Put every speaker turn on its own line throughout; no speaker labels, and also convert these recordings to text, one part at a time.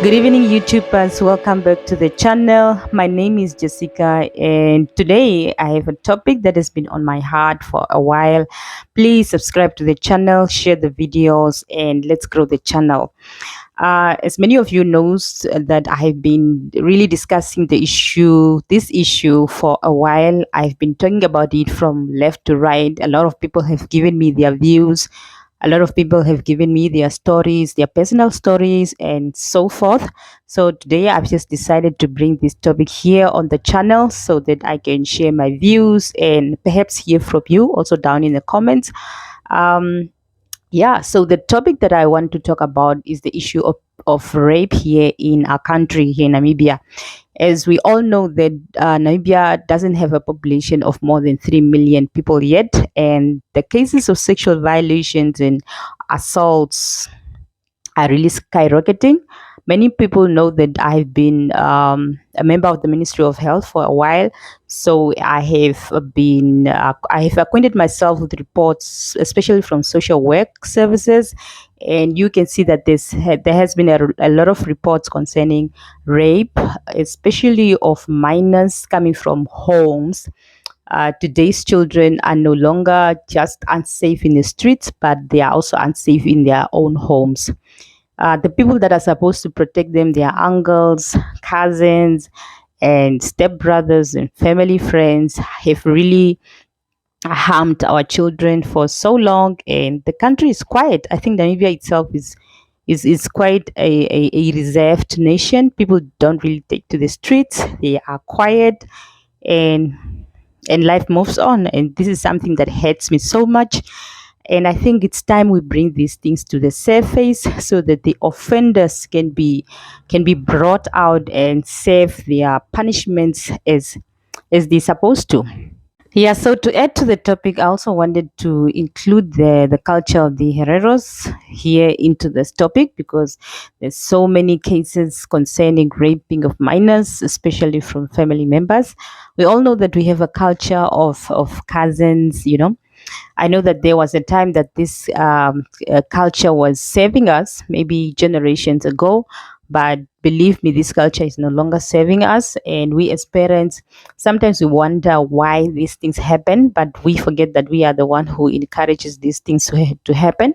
Good evening, YouTubers. Welcome back to the channel. My name is Jessica, and today I have a topic that has been on my heart for a while. Please subscribe to the channel, share the videos, and let's grow the channel. As many of you knows that I have been really discussing this issue for a while. I've been talking about it from left to right. A lot of people have given me their views. A lot of people have given me their stories, their personal stories, and so forth. So today I've just decided to bring this topic here on the channel so that I can share my views and perhaps hear from you also down in the comments. Um, yeah, so the topic that I want to talk about is the issue of rape here in our country, here in Namibia. As we all know that Namibia doesn't have a population of more than 3 million people yet, and the cases of sexual violations and assaults are really skyrocketing. Many people know that I've been a member of the Ministry of Health for a while, so I have acquainted myself with reports, especially from social work services, and you can see that there has been a lot of reports concerning rape, especially of minors coming from homes. Today's children are no longer just unsafe in the streets, but they are also unsafe in their own homes. The people that are supposed to protect them, their uncles, cousins, and stepbrothers and family friends, have really harmed our children for so long, and the country is quiet. I think Namibia itself is quite a reserved nation. People don't really take to the streets. They are quiet, and life moves on. And this is something that hurts me so much. And I think it's time we bring these things to the surface so that the offenders can be brought out and serve their punishments as they're supposed to. Yeah, so to add to the topic, I also wanted to include the culture of the Hereros here into this topic because there's so many cases concerning raping of minors, especially from family members. We all know that we have a culture of cousins, I know that there was a time that this culture was saving us, maybe generations ago. But believe me, this culture is no longer serving us. And we as parents, sometimes we wonder why these things happen, but we forget that we are the one who encourages these things to happen.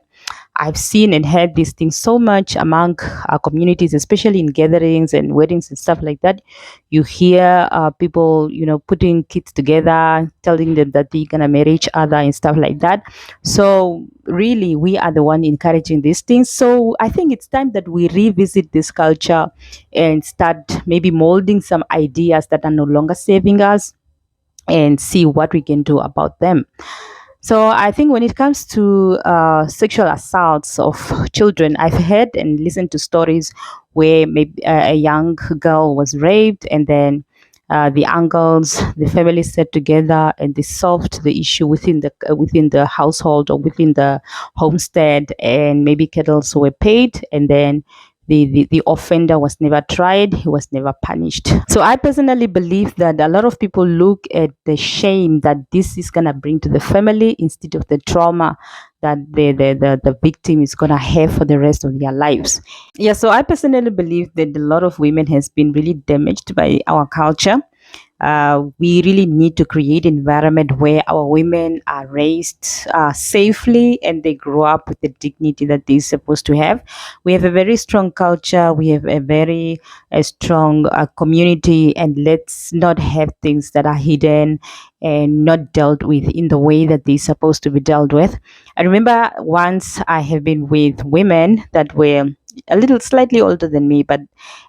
I've seen and heard these things so much among our communities, especially in gatherings and weddings and stuff like that. You hear people, putting kids together, telling them that they're gonna marry each other and stuff like that. So really, we are the one encouraging these things. So I think it's time that we revisit this culture and start maybe molding some ideas that are no longer serving us and see what we can do about them. So I think when it comes to sexual assaults of children, I've heard and listened to stories where maybe a young girl was raped, and then the uncles, the family sat together and they solved the issue within the household or within the homestead, and maybe kettles were paid, and then the offender was never tried, he was never punished. So I personally believe that a lot of people look at the shame that this is going to bring to the family instead of the trauma that the victim is going to have for the rest of their lives. Yeah, so I personally believe that a lot of women has been really damaged by our culture. We really need to create an environment where our women are raised safely and they grow up with the dignity that they're supposed to have. We have a very strong culture. We have a very strong community, and let's not have things that are hidden and not dealt with in the way that they're supposed to be dealt with. I remember once I have been with women that were a little slightly older than me, but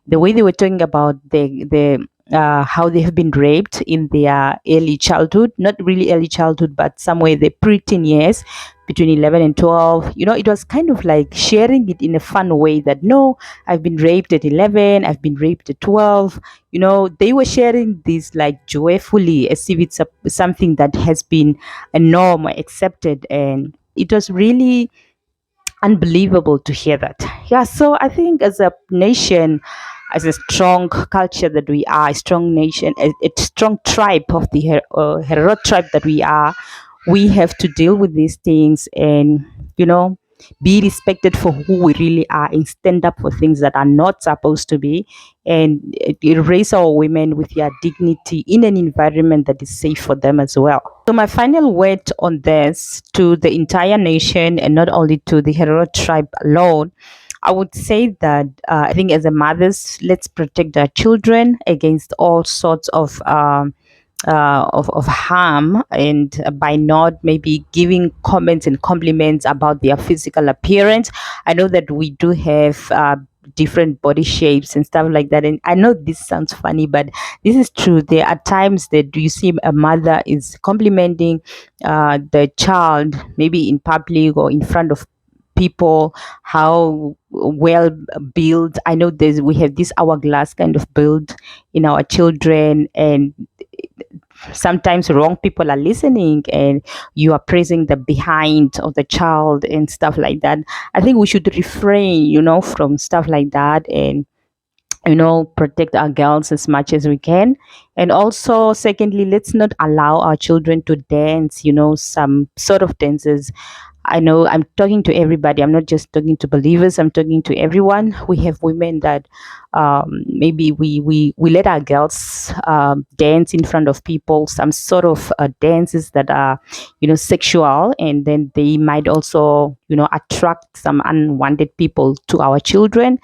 the way they were talking about the how they have been raped in their early childhood, not really early childhood, but somewhere the preteen years, between 11 and 12. It was kind of like sharing it in a fun way that, no, I've been raped at 11, I've been raped at 12. They were sharing this like joyfully as if it's something that has been a norm or accepted. And it was really unbelievable to hear that. Yeah, so I think as a nation, as a strong culture that we are, a strong nation, a strong tribe of the Herero tribe that we are, we have to deal with these things and, be respected for who we really are, and stand up for things that are not supposed to be, and raise our women with their dignity in an environment that is safe for them as well. So my final word on this to the entire nation, and not only to the Herero tribe alone, I would say that I think as a mothers, let's protect our children against all sorts of harm, and by not maybe giving comments and compliments about their physical appearance. I know that we do have different body shapes and stuff like that, and I know this sounds funny, but this is true. There are times that you see a mother is complimenting the child, maybe in public or in front of people, how well built. I know we have this hourglass kind of build in our children, and sometimes wrong people are listening, and you are praising the behind of the child and stuff like that. I think we should refrain, from stuff like that, and protect our girls as much as we can. And also, secondly, let's not allow our children to dance, some sort of dances. I know I'm talking to everybody. I'm not just talking to believers. I'm talking to everyone. We have women that maybe we let our girls dance in front of people, some sort of dances that are, sexual, and then they might also, attract some unwanted people to our children.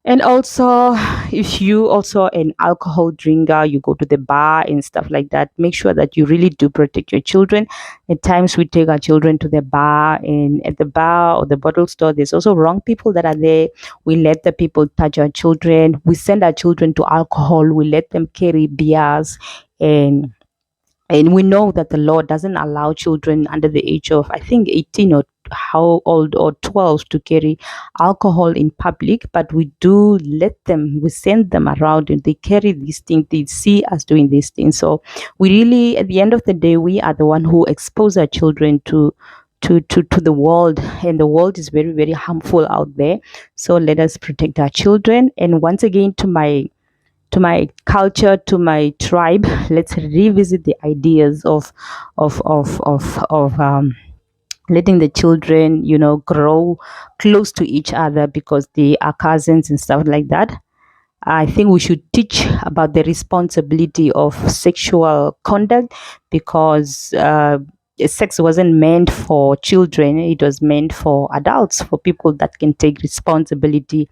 And also, if you also an alcohol drinker, you go to the bar and stuff like that, make sure that you really do protect your children. At times we take our children to the bar, and at the bar or the bottle store, there's also wrong people that are there. We let the people touch our children. We send our children to alcohol. We let them carry beers, and we know that the law doesn't allow children under the age of, I think, 18 or how old, or 12, to carry alcohol in public. But we do let them, we send them around, and they carry these things, they see us doing these things. So we really, at the end of the day, we are the one who expose our children to the world, and the world is very, very harmful out there. So let us protect our children. And once again, to my culture, to my tribe, let's revisit the ideas of letting the children, grow close to each other, because they are cousins and stuff like that. I think we should teach about the responsibility of sexual conduct, because sex wasn't meant for children, it was meant for adults, for people that can take responsibility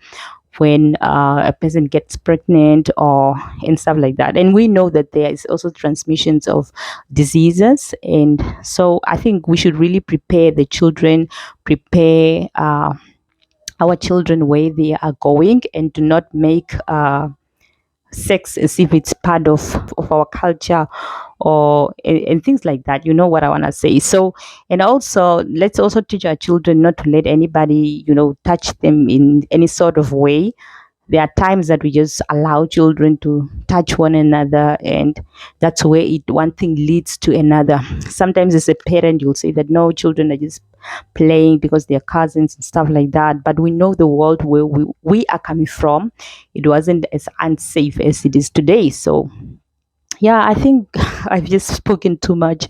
when a person gets pregnant or and stuff like that. And we know that there is also transmissions of diseases, and so I think we should really prepare the children, prepare our children where they are going, and do not make sex as if it's part of our culture, or and things like that. You know what I want to say. So, and also, let's also teach our children not to let anybody, touch them in any sort of way. There are times that we just allow children to touch one another, and that's where one thing leads to another. Sometimes as a parent, you'll say that no, children are just playing because they're cousins and stuff like that. But we know the world where we are coming from, it wasn't as unsafe as it is today. So yeah, I think I've just spoken too much.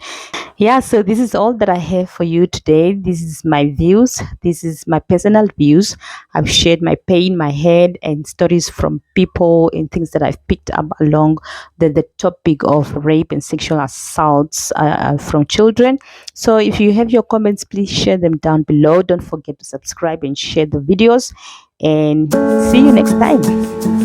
Yeah, so this is all that I have for you today. This is my views. This is my personal views. I've shared my pain, my head, and stories from people and things that I've picked up along the topic of rape and sexual assaults from children. So if you have your comments, please share them down below. Don't forget to subscribe and share the videos. And see you next time.